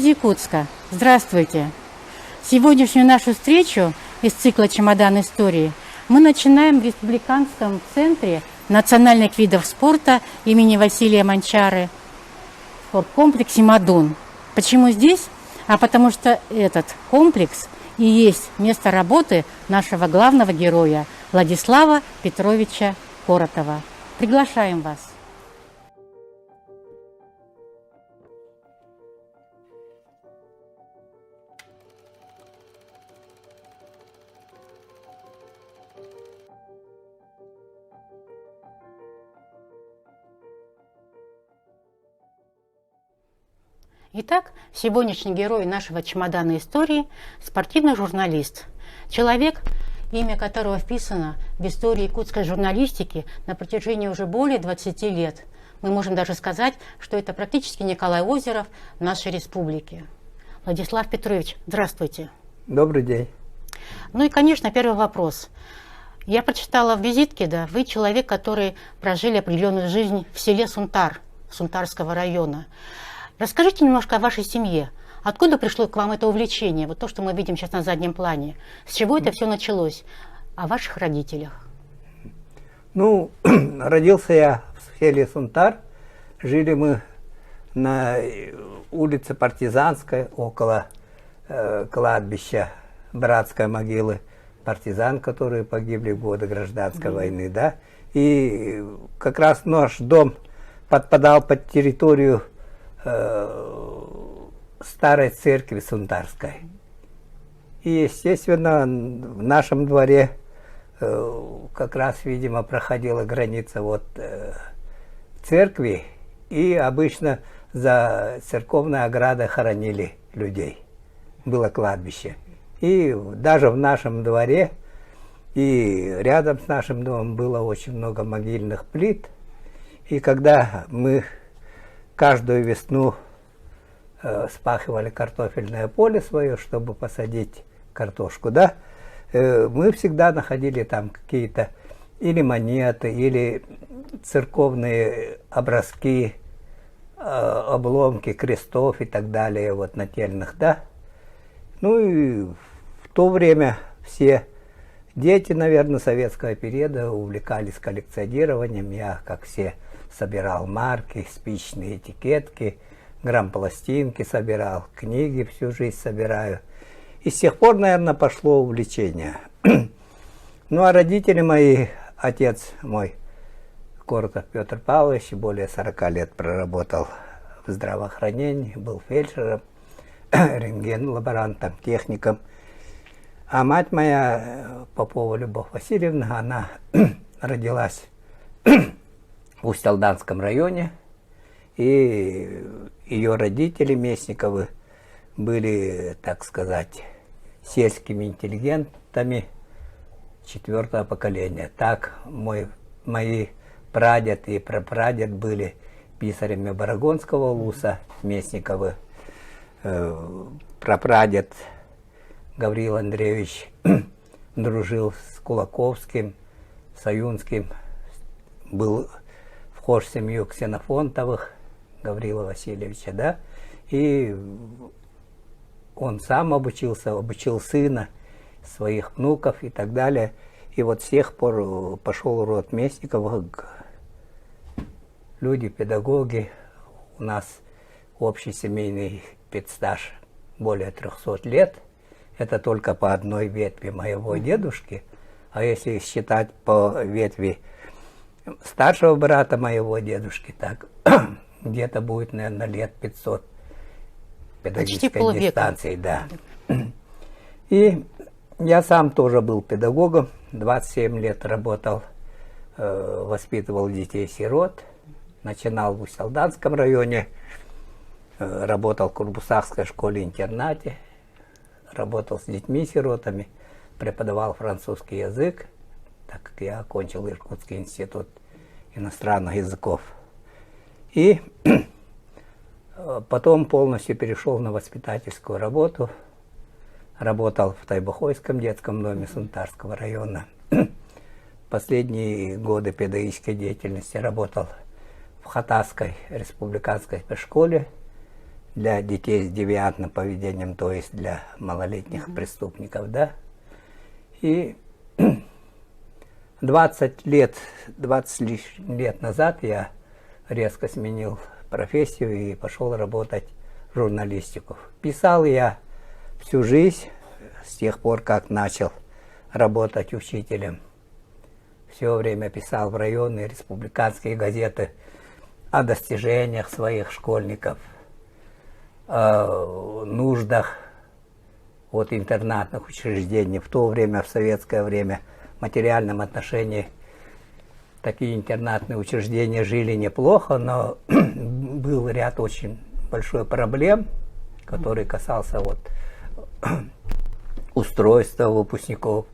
из Якутска. Здравствуйте! Сегодняшнюю нашу встречу из цикла «Чемодан истории» мы начинаем в Республиканском центре национальных видов спорта имени Василия Манчары, спорткомплексе «Мадун». Почему здесь? А потому что этот комплекс и есть место работы нашего главного героя Владислава Петровича Коротова. Приглашаем вас. Итак, сегодняшний герой нашего чемодана истории – спортивный журналист. Человек, имя которого вписано в истории якутской журналистики на протяжении уже более 20 лет. Мы можем даже сказать, что это практически Николай Озеров нашей республики. Владислав Петрович, здравствуйте. Добрый день. Ну и, конечно, первый вопрос. Я прочитала в визитке, да, вы человек, который прожили определенную жизнь в селе Сунтар, Сунтарского района. Расскажите немножко о вашей семье. Откуда пришло к вам это увлечение? Вот то, что мы видим сейчас на заднем плане. С чего это все началось? О ваших родителях. Ну, родился я в селе Сунтар. Жили мы на улице Партизанской, около кладбища братской могилы партизан, которые погибли в годы гражданской войны, да. И как раз наш дом подпадал под территорию старой церкви Сунтарской. И, естественно, в нашем дворе как раз, видимо, проходила граница вот церкви, и обычно за церковной оградой хоронили людей. Было кладбище. И даже в нашем дворе и рядом с нашим домом было очень много могильных плит. И когда мы каждую весну спахивали картофельное поле свое, чтобы посадить картошку, да, мы всегда находили там какие-то или монеты, или церковные образки, обломки крестов и так далее, вот нательных, да. Ну и в то время все дети, наверное, советского периода увлекались коллекционированием. Я, как все, собирал марки, спичные этикетки, грампластинки собирал, книги всю жизнь собираю. И с тех пор, наверное, пошло увлечение. Ну, а родители мои, отец мой, Коротов Петр Павлович, более 40 лет проработал в здравоохранении, был фельдшером, рентген-лаборантом, техником. А мать моя, Попова Любовь Васильевна, она родилась в Усть-Алданском районе, и ее родители Местниковы были, так сказать, сельскими интеллигентами 4-го поколения. Так мои прадед и прапрадед были писарями Барагонского улуса Местниковы. Прапрадед Гавриил Андреевич дружил с Кулаковским, Саюнским, был вхож в семью Ксенофонтовых, Гаврила Васильевича, да, и он сам обучился, обучил сына, своих внуков и так далее. И вот с тех пор пошел род Местниковых, люди, педагоги. У нас общий семейный педстаж более 300 лет. Это только по одной ветви моего дедушки. А если считать по ветви старшего брата моего дедушки, так где-то будет, наверное, лет 500 педагогической дистанции, да. И я сам тоже был педагогом, 27 лет работал, воспитывал детей-сирот, начинал в Усть-Алданском районе, работал в Курбусахской школе-интернате, работал с детьми-сиротами, преподавал французский язык, так как я окончил Иркутский институт иностранных языков. И потом полностью перешел на воспитательскую работу. Работал в Тайбухойском детском доме Сунтарского района. Последние годы педагогической деятельности работал в Хатасской республиканской школе для детей с девиантным поведением, то есть для малолетних преступников, да. И 20 лет назад я резко сменил профессию и пошел работать в журналистику. Писал я всю жизнь, с тех пор, как начал работать учителем. Все время писал в районные республиканские газеты о достижениях своих школьников, о нуждах от интернатных учреждений. В то время, в советское время, в материальном отношении такие интернатные учреждения жили неплохо, но был ряд очень большой проблем, который касался вот устройства выпускников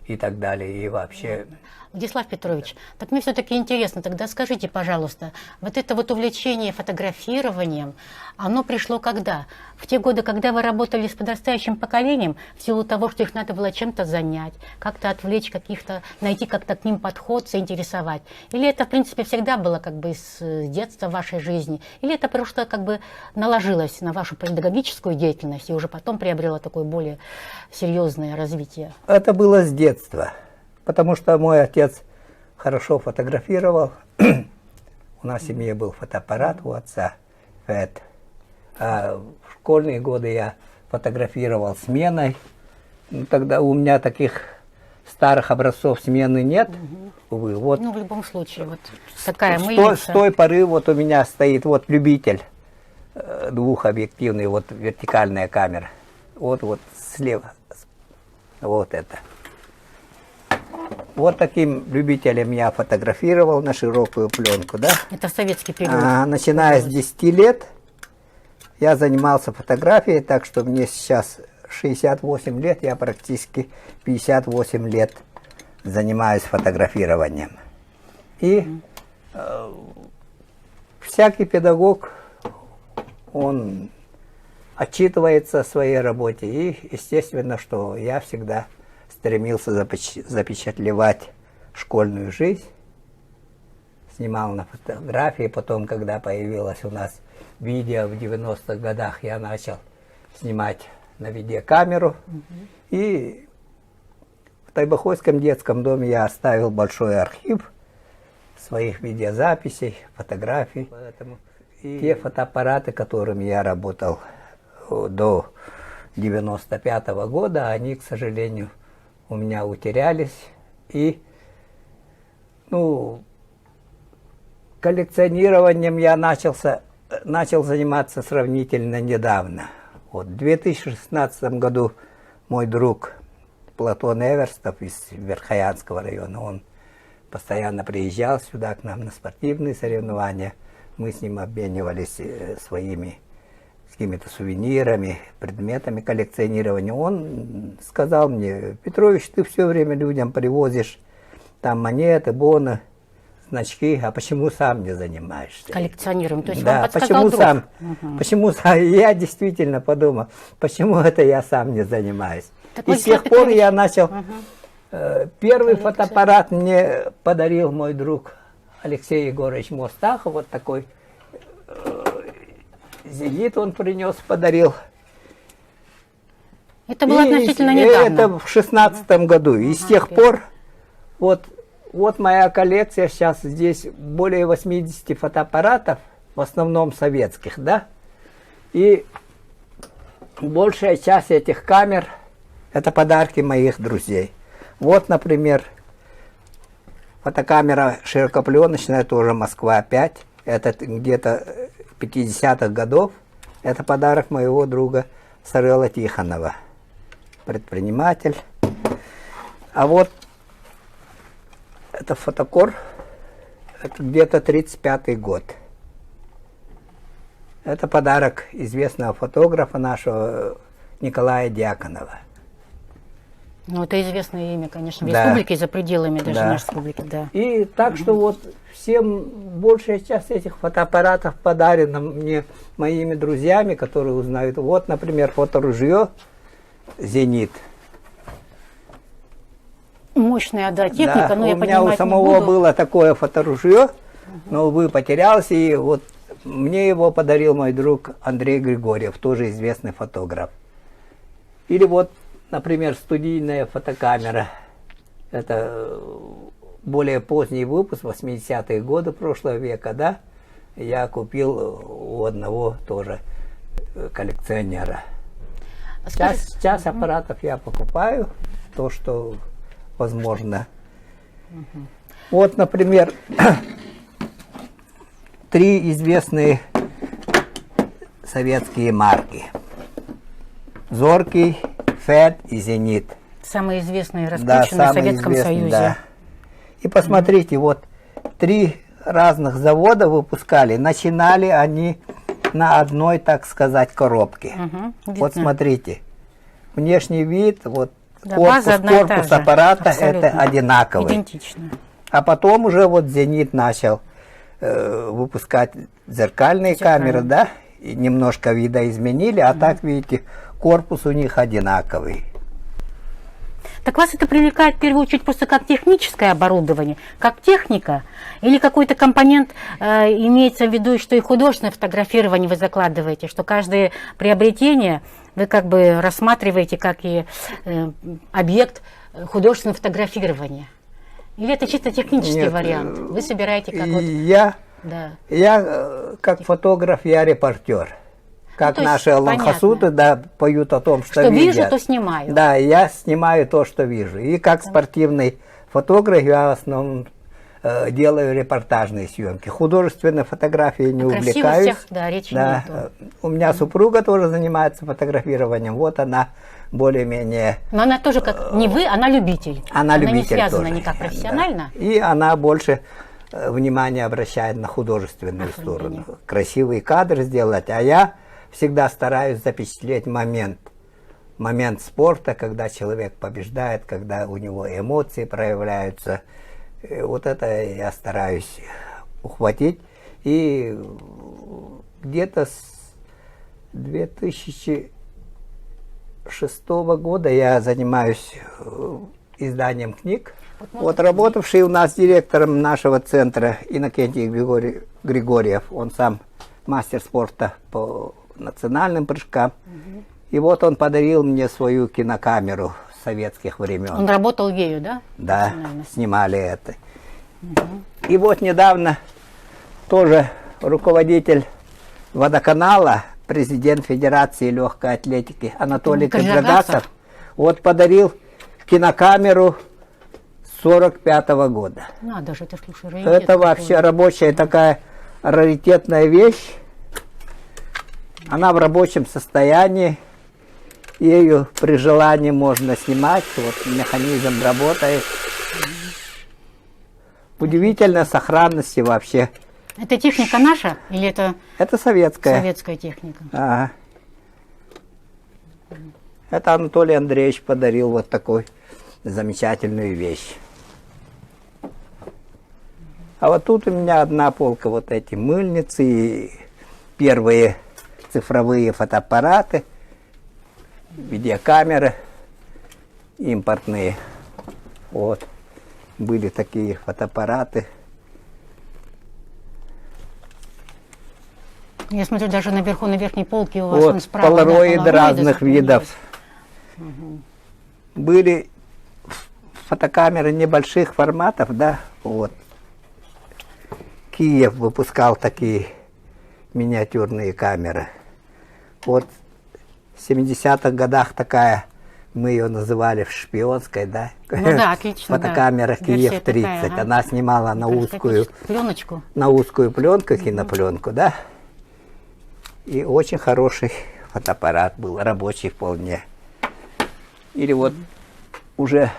и так далее, и вообще. Владислав Петрович, так мне все-таки интересно, тогда скажите, пожалуйста, вот это вот увлечение фотографированием, оно пришло когда? В те годы, когда вы работали с подрастающим поколением, в силу того, что их надо было чем-то занять, как-то отвлечь каких-то, найти как-то к ним подход, заинтересовать? Или это, в принципе, всегда было как бы с детства вашей жизни? Или это просто как бы наложилось на вашу педагогическую деятельность и уже потом приобрело такое более серьезное развитие? Это было с детства. Потому что мой отец хорошо фотографировал. У нас в семье был фотоаппарат у отца. А в школьные годы я фотографировал сменой. Ну, тогда у меня таких старых образцов смены нет. Увы. Вот, Ну, в любом случае, вот такая с мыльница. той поры вот у меня стоит вот любитель двухобъективный, вот вертикальная камера. Вот слева. Вот это. Вот таким любителем я фотографировал на широкую пленку, да? Это в советский период. Начиная с 10 лет я занимался фотографией, так что мне сейчас 68 лет, я практически 58 лет занимаюсь фотографированием. И всякий педагог, он отчитывается о своей работе, и естественно, что я всегда стремился запечатлевать школьную жизнь, снимал на фотографии, потом, когда появилось у нас видео в 90-х годах, я начал снимать на видеокамеру, и в Тайбахойском детском доме я оставил большой архив своих видеозаписей, фотографий. Поэтому и те фотоаппараты, которыми я работал до 95-го года, они, к сожалению, у меня утерялись, и, ну, коллекционированием я начал заниматься сравнительно недавно. Вот в 2016 году мой друг Платон Эверстов из Верхоянского района, он постоянно приезжал сюда к нам на спортивные соревнования, мы с ним обменивались своими какими-то сувенирами, предметами коллекционирования. Он сказал мне: Петрович, ты все время людям привозишь там монеты, боны, значки, а почему сам не занимаешься? Коллекционируем. То есть да, вам подсказал почему друг. сам? Почему сам? Я действительно подумал, почему это я сам не занимаюсь? Так, и с тех пор я начал. Первый фотоаппарат мне подарил мой друг Алексей Егорович Мостахов, вот такой «Зенит» он принес, подарил. Это было относительно недавно. Это в 16-м году. И с тех пор, вот моя коллекция, сейчас здесь более 80 фотоаппаратов, в основном советских, да? И большая часть этих камер – это подарки моих друзей. Вот, например, фотокамера широкопленочная, тоже Москва-5. Это где-то 50-х годов. Это подарок моего друга Сарыла Тихонова, предприниматель. А вот это фотокор, это где-то 35-й год. Это подарок известного фотографа нашего Николая Дьяконова. Ну, это известное имя, конечно, в Да. республике и за пределами даже Да. нашей республики, да. И так что вот всем большая часть этих фотоаппаратов подарена мне моими друзьями, которые узнают. Вот, например, фоторужье «Зенит». Мощная, да, техника, Да, но я у меня у понимать не самого буду. было такое фоторужье, но, увы, потерялось. И вот Мне его подарил мой друг Андрей Григорьев, тоже известный фотограф. Или вот, например, студийная фотокамера. Это более поздний выпуск, 80-е годы прошлого века, да? Я купил у одного тоже коллекционера. Сейчас аппаратов я покупаю, то, что возможно. Вот, например, 3 известные советские марки. Зоркий, ФЭД и Зенит. Самые известные, Да, раскрученные в самые Советском известные, Союзе. да. И посмотрите, вот 3 разных завода выпускали. Начинали они на одной, так сказать, коробке. Вот видно. смотрите. Внешний вид, вот Да, база одна и та корпус же, аппарата абсолютно. это одинаковый. Идентично. А потом уже вот Зенит начал выпускать зеркальные камеры, да, и немножко вида изменили, а так, видите, корпус у них одинаковый. Так вас это привлекает в первую очередь просто как техническое оборудование, как техника? Или какой-то компонент имеется в виду, что и художественное фотографирование вы закладываете, что каждое приобретение вы как бы рассматриваете как и объект художественного фотографирования? Или это чисто технический Нет, вариант? Вы собираете как вот... Да. Я как фотограф, я репортер. Как то есть наши аллахасуты, да, поют о том, что вижу, видят. то снимаю. Да, я снимаю то, что вижу. И как спортивный фотограф я в основном делаю репортажные съемки. Художественной фотографией не увлекаюсь. Красивостях, да, речи нету. У меня супруга тоже занимается фотографированием. Вот она более-менее... Но она тоже как... Не вы, она любитель. Она любитель не связана тоже. никак профессионально. Да. И она больше внимание обращает на художественную сторону. Красивый кадр сделать, а я всегда стараюсь запечатлеть момент спорта, когда человек побеждает, когда у него эмоции проявляются. И вот это я стараюсь ухватить. И где-то с 2006 года я занимаюсь изданием книг. Вот работавший у нас директором нашего центра Иннокентий Григорьев, он сам мастер спорта по национальным прыжкам. И вот он подарил мне свою кинокамеру советских времен. Он работал ею, да? Да, снимали это. И вот недавно тоже руководитель водоканала, президент Федерации легкой атлетики Анатолий Каджагасов, вот подарил кинокамеру 45-го года. Надо же, это ж лучше Это вообще рабочая такая раритетная вещь. Она в рабочем состоянии. Ею при желании можно снимать. Вот механизм работает. Удивительной сохранности вообще. Это техника наша или это советская. советская техника? Ага. Это Анатолий Андреевич подарил вот такую замечательную вещь. А вот тут у меня одна полка, вот эти мыльницы, и первые цифровые фотоаппараты, видеокамеры импортные. Вот, были такие фотоаппараты. Я смотрю, даже наверху, на верхней полке у вас Вот, он справа. полароиды разных видов. Были фотокамеры небольших форматов, да, вот. Киев выпускал такие миниатюрные камеры. Вот в 70-х годах такая, мы ее называли шпионской, да? Ну да, отлично, фотокамера да. Киев 30. Такая, ага. Она снимала на узкую пленочку. На узкую пленку, кинопленку, да? И очень хороший фотоаппарат был, рабочий вполне. Или вот уже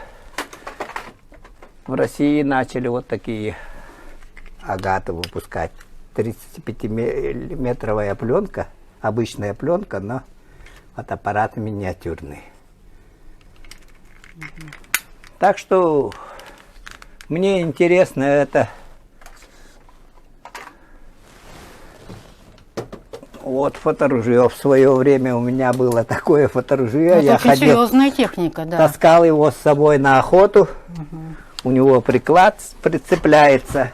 в России начали вот такие агаты выпускать. 35-миллиметровая пленка, обычная пленка, но фотоаппарат миниатюрный. Так что мне интересно это. Вот фоторужье. В свое время у меня было такое фоторужье. Это Я очень ходил, серьезная техника, да. таскал его с собой на охоту. У него приклад прицепляется.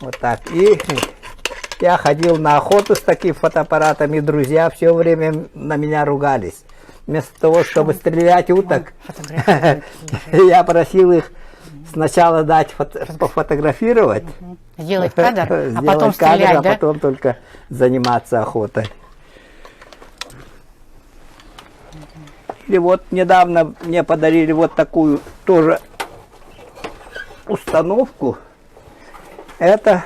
Вот так. И Я ходил на охоту с таким фотоаппаратом, и друзья все время на меня ругались. Вместо того, чтобы стрелять уток, я просил их сначала дать пофотографировать, Сделать кадр, а сделать потом кадр, стрелять, а да? потом только заниматься охотой. И вот недавно мне подарили вот такую тоже установку. Это,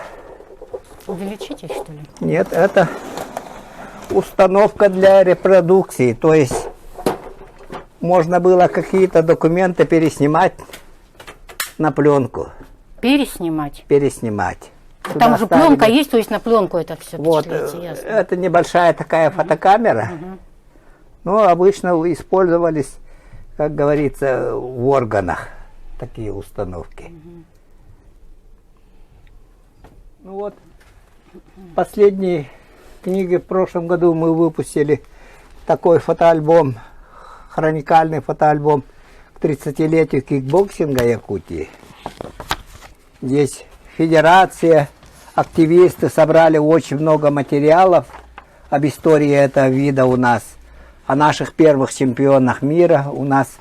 Увеличите, что ли? нет, это установка для репродукции. То есть можно было какие-то документы переснимать на пленку. Переснимать. Переснимать. Там Сюда же ставили- пленка есть, то есть на пленку это все Вот, впечатляете, ясно. это небольшая такая фотокамера. Но обычно использовались, как говорится, в органах такие установки. Ну вот, последние книги в прошлом году мы выпустили такой фотоальбом, хроникальный фотоальбом к 30-летию кикбоксинга Якутии. Здесь федерация, активисты собрали очень много материалов об истории этого вида у нас, о наших первых чемпионах мира. У нас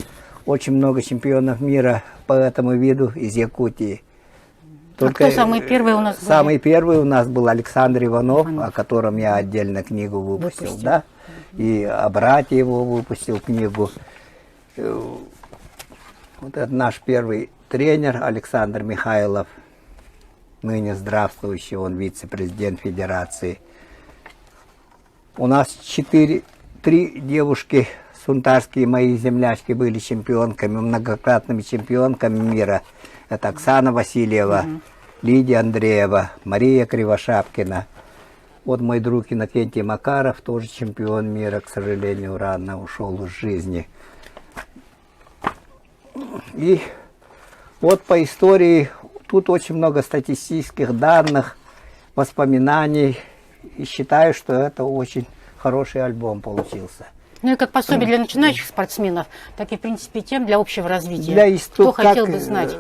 очень много чемпионов мира по этому виду из Якутии. Кто самый первый у нас был? Самый первый у нас был Александр Иванов, о котором я отдельно книгу выпустил, да? И о брате его выпустил книгу. Вот это наш первый тренер Александр Михайлов, ныне здравствующий, он вице-президент федерации. У нас 3 девушки сунтарские, мои землячки, были чемпионками, многократными чемпионками мира. Это Оксана Васильева, Лидия Андреева, Мария Кривошапкина. Вот мой друг Иннокентий Макаров, тоже чемпион мира, к сожалению, рано ушел из жизни. И вот по истории тут очень много статистических данных, воспоминаний. И считаю, что это очень хороший альбом получился. Ну и как пособие для начинающих спортсменов, так и, в принципе, тем для общего развития. Для Кто хотел бы знать?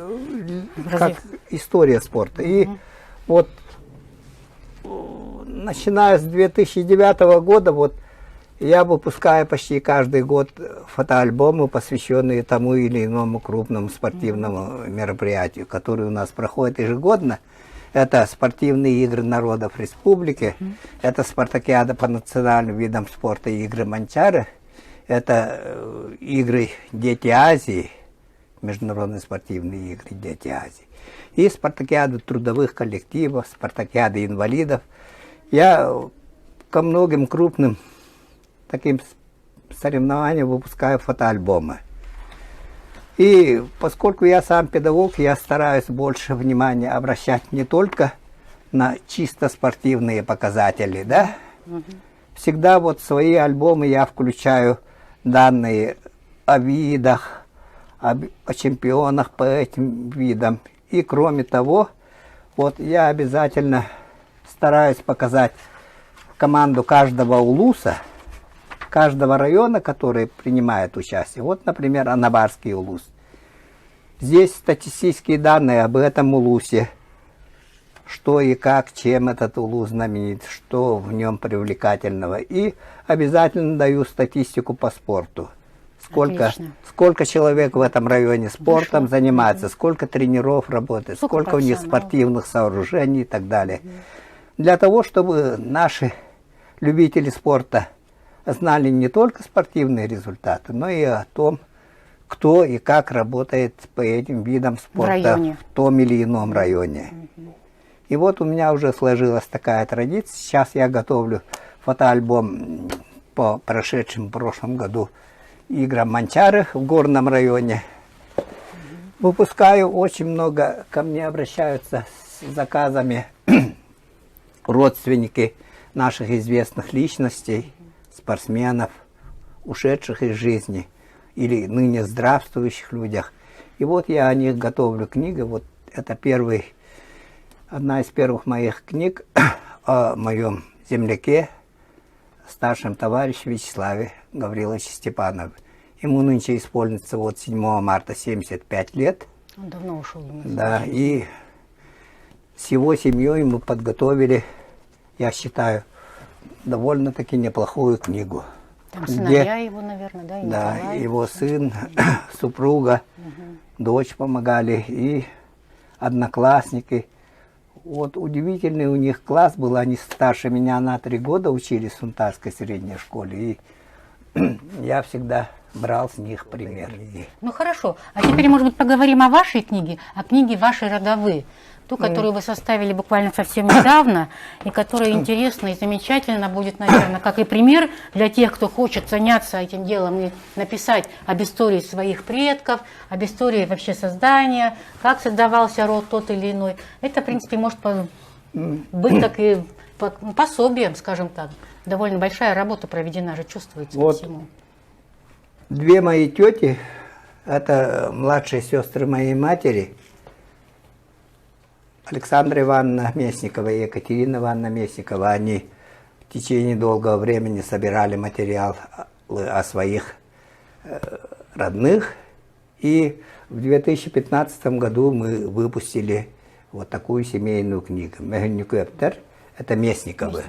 как история спорта. И вот начиная с 2009 года вот я выпускаю почти каждый год фотоальбомы, посвященные тому или иному крупному спортивному мероприятию, которое у нас проходит ежегодно. Это спортивные игры народов республики, это спартакиада по национальным видам спорта и игры Манчары, это игры Дети Азии, международные спортивные игры Дети Азии, и спартакиады трудовых коллективов, спартакиады инвалидов. Я ко многим крупным таким соревнованиям выпускаю фотоальбомы. И поскольку я сам педагог, я стараюсь больше внимания обращать не только на чисто спортивные показатели, да? Всегда вот в свои альбомы я включаю данные о видах, о чемпионах по этим видам. И кроме того, вот я обязательно стараюсь показать команду каждого улуса, каждого района, который принимает участие. Вот, например, Анабарский улус. Здесь статистические данные об этом улусе. Что и как, чем этот улус знаменит, что в нем привлекательного. И обязательно даю статистику по спорту. Сколько человек в этом районе спортом занимается, сколько тренеров работает, сколько у них спортивных сооружений и так далее. Для того, чтобы наши любители спорта знали не только спортивные результаты, но и о том, кто и как работает по этим видам спорта в том или ином районе. И вот у меня уже сложилась такая традиция. Сейчас я готовлю фотоальбом по прошедшим в прошлом году играм Манчары в горном районе. Выпускаю очень много, ко мне обращаются с заказами родственники наших известных личностей, спортсменов, ушедших из жизни или ныне здравствующих людях. И вот я о них готовлю книгу. Вот это одна из первых моих книг о моем земляке, старшем товарище Вячеславе Гавриловиче Степанове. Ему нынче исполнится вот 7 марта 75 лет. Он давно ушел. Да, и с его семьей мы подготовили я считаю, довольно-таки неплохую книгу. Там сыновья его, наверное, да? И Да, Николай. его сын, супруга, дочь помогали, и одноклассники. Вот удивительный у них класс был, они старше меня на 3 года учились в Сунтарской средней школе, и я всегда брал с них пример. Ну хорошо, а теперь, может быть, поговорим о вашей книге, о книге вашей родовой, ту, которую вы составили буквально совсем недавно, и которая интересна и замечательно будет, наверное, как и пример для тех, кто хочет заняться этим делом и написать об истории своих предков, об истории вообще создания, как создавался род тот или иной. Это, в принципе, может быть так и пособием, скажем так. Довольно большая работа проведена же, чувствуется Вот. по всему. 2 мои тети, это младшие сестры моей матери, Александра Ивановна Местникова и Екатерина Ивановна Местникова, они в течение долгого времени собирали материал о своих родных. И в 2015 году мы выпустили вот такую семейную книгу. «Мегенюкептер» – это Местниковы.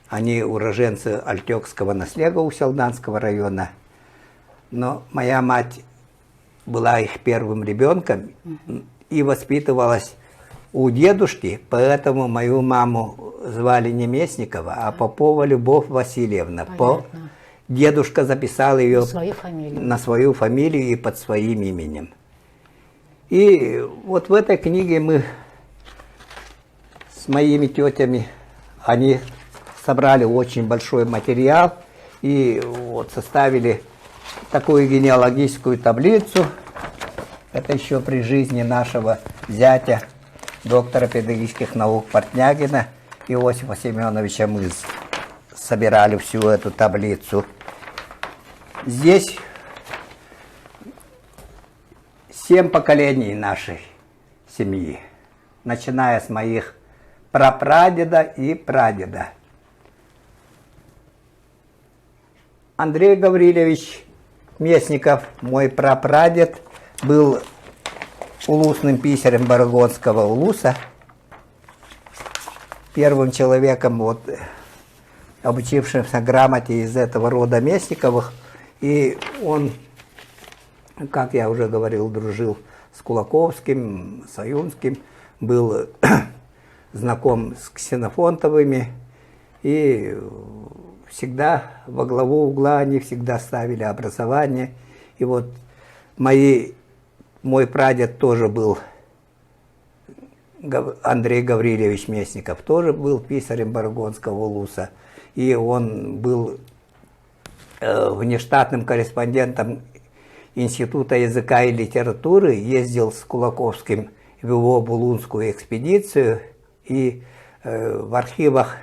Они уроженцы Альтекского наследия Уселданского района. Но моя мать была их первым ребенком и воспитывалась у дедушки, поэтому мою маму звали не Местникова, а Попова Любовь Васильевна. Дедушка записал ее на свою фамилию и под своим именем. И вот в этой книге мы с моими тетями, они собрали очень большой материал и вот составили такую генеалогическую таблицу. Это еще при жизни нашего зятя, доктора педагогических наук Портнягина Иосифа Семеновича, мы собирали всю эту таблицу. Здесь 7 поколений нашей семьи, начиная с моих прапрадеда и прадеда. Андрей Гаврилович Местников, мой прапрадед, был улусным писарем Баргонского улуса, первым человеком, вот, обучившимся грамоте из этого рода Местниковых. И он, как я уже говорил, дружил с Кулаковским, с Аюнским, был знаком с Ксенофонтовыми, и всегда во главу угла они всегда ставили образование. И вот мой прадед тоже был, Андрей Гаврилович Местников, тоже был писарем Баргонского улуса. И он был внештатным корреспондентом Института языка и литературы, ездил с Кулаковским в его Булунскую экспедицию, и в архивах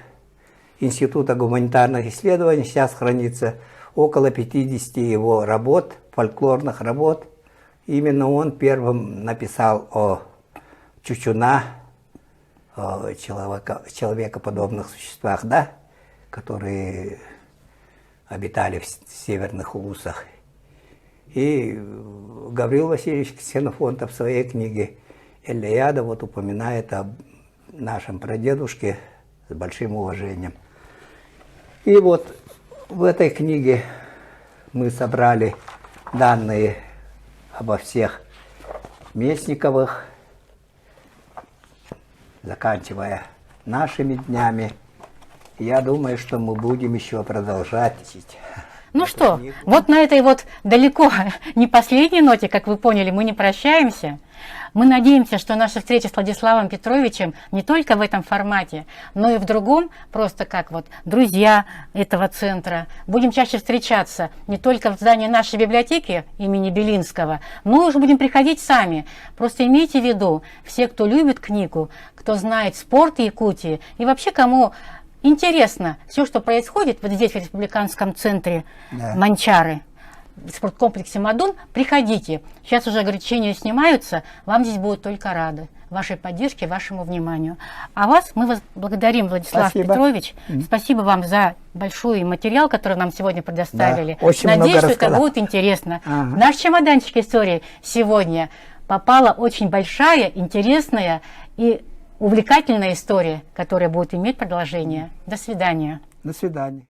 Института гуманитарных исследований сейчас хранится около 50 его работ, фольклорных работ. Именно он первым написал о чучуна, о человекоподобных существах, да, которые обитали в северных улусах. И Гаврил Васильевич Ксенофонтов в своей книге «Эллиада» вот упоминает об нашем прадедушке с большим уважением. И вот в этой книге мы собрали данные обо всех Местниковых, заканчивая нашими днями. Я думаю, что мы будем еще продолжать. Ну что, вот на этой вот далеко не последней ноте, как вы поняли, мы не прощаемся. Мы надеемся, что наша встреча с Владиславом Петровичем не только в этом формате, но и в другом, просто как вот друзья этого центра. Будем чаще встречаться не только в здании нашей библиотеки имени Белинского, но уже будем приходить сами. Просто имейте в виду, все, кто любит книгу, кто знает спорт Якутии и вообще кому интересно все, что происходит вот здесь, в республиканском центре Манчары, в спорткомплексе «Мадун», приходите. Сейчас уже ограничения снимаются, вам здесь будут только рады. Вашей поддержке, вашему вниманию. А вас мы вас благодарим, Владислав Петрович. Спасибо вам за большой материал, который нам сегодня предоставили. Да, очень Надеюсь, много что это будет интересно. В наш чемоданчик истории сегодня попала очень большая, интересная и увлекательная история, которая будет иметь продолжение. До свидания. До свидания.